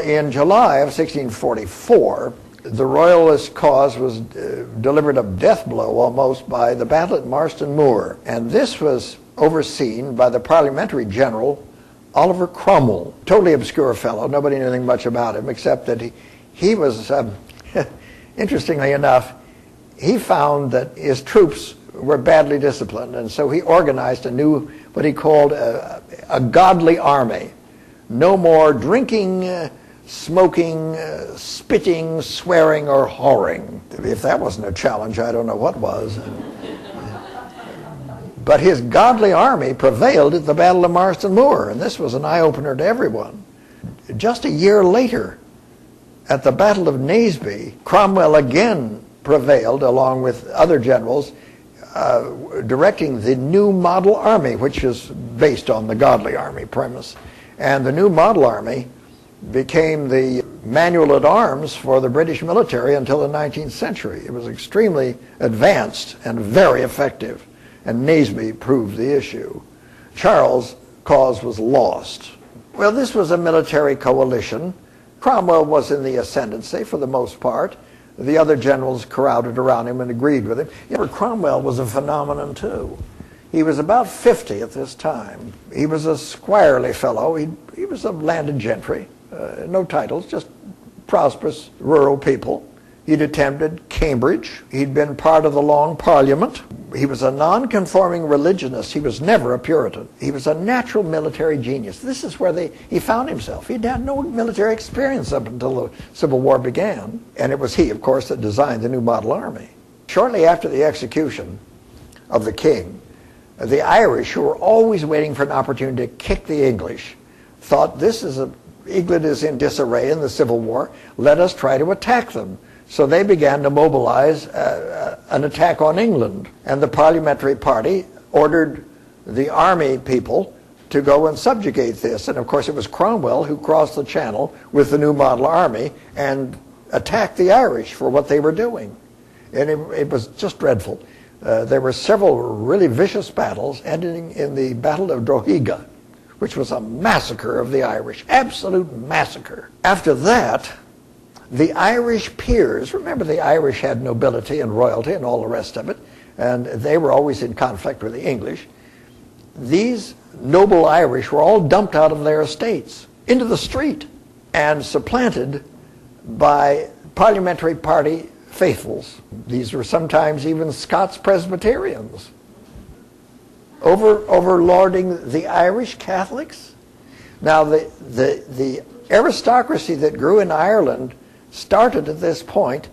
In July of 1644, the Royalist cause was delivered a death blow almost by the battle at Marston Moor, and this was overseen by the parliamentary general Oliver Cromwell, totally obscure fellow. Nobody knew anything much about him except that he was, interestingly enough, he found that his troops were badly disciplined, and so he organized a new, what he called a godly army. No more drinking, smoking, spitting, swearing, or whoring. If that wasn't a challenge, I don't know what was. But his godly army prevailed at the Battle of Marston Moor, and this was an eye-opener to everyone. Just a year later, at the Battle of Naseby, Cromwell again prevailed, along with other generals, directing the new model army, which is based on the godly army premise. And the new model army became the manual at arms for the British military until the 19th century. It was extremely advanced and very effective, and Naseby proved the issue. Charles' cause was lost. Well, this was a military coalition. Cromwell was in the ascendancy for the most part. The other generals crowded around him and agreed with him. Cromwell was a phenomenon too. He was about 50 at this time. He was a squirely fellow. He was of landed gentry, no titles, just prosperous rural people. He'd attended Cambridge. He'd been part of the Long Parliament. He was a non-conforming religionist. He was never a Puritan. He was a natural military genius. This is where he found himself. He'd had no military experience up until the Civil War began. And it was he, of course, that designed the new model army. Shortly after the execution of the king, the Irish, who were always waiting for an opportunity to kick the English, thought England is in disarray in the Civil War. Let us try to attack them. So they began to mobilize an attack on England. And the parliamentary party ordered the army people to go and subjugate this. And of course it was Cromwell who crossed the channel with the new model army and attacked the Irish for what they were doing. And it was just dreadful. There were several really vicious battles, ending in the Battle of Drogheda, which was a massacre of the Irish, absolute massacre. After that, the Irish peers, remember the Irish had nobility and royalty and all the rest of it, and they were always in conflict with the English. These noble Irish were all dumped out of their estates into the street and supplanted by parliamentary party faithfuls. These were sometimes even Scots Presbyterians, overlording the Irish Catholics. Now the aristocracy that grew in Ireland started at this point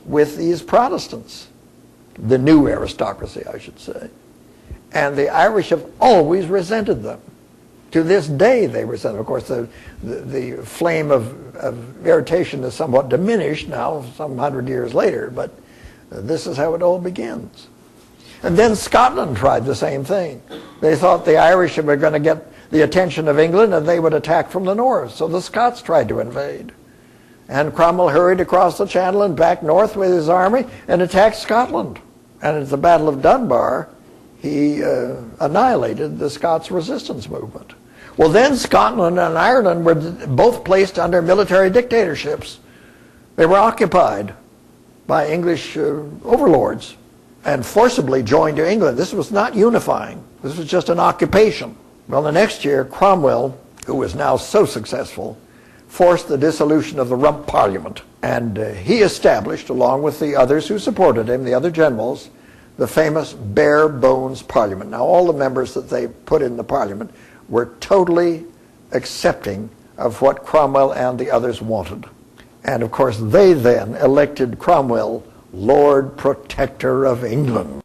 with these Protestants, the new aristocracy, I should say. And the Irish have always resented them. To this day they resent them. Of course, the flame of irritation is somewhat diminished now, some 100 years later, but this is how it all begins. And then Scotland tried the same thing. They thought the Irish were going to get the attention of England and they would attack from the north, so the Scots tried to invade. And Cromwell hurried across the channel and back north with his army and attacked Scotland. And at the Battle of Dunbar, he annihilated the Scots resistance movement. Well, then Scotland and Ireland were both placed under military dictatorships. They were occupied by English overlords and forcibly joined to England. This was not unifying. This was just an occupation. Well, the next year, Cromwell, who was now so successful, forced the dissolution of the Rump Parliament. And he established, along with the others who supported him, the other generals, the famous bare bones Parliament. Now, all the members that they put in the Parliament were totally accepting of what Cromwell and the others wanted. And of course, they then elected Cromwell Lord Protector of England.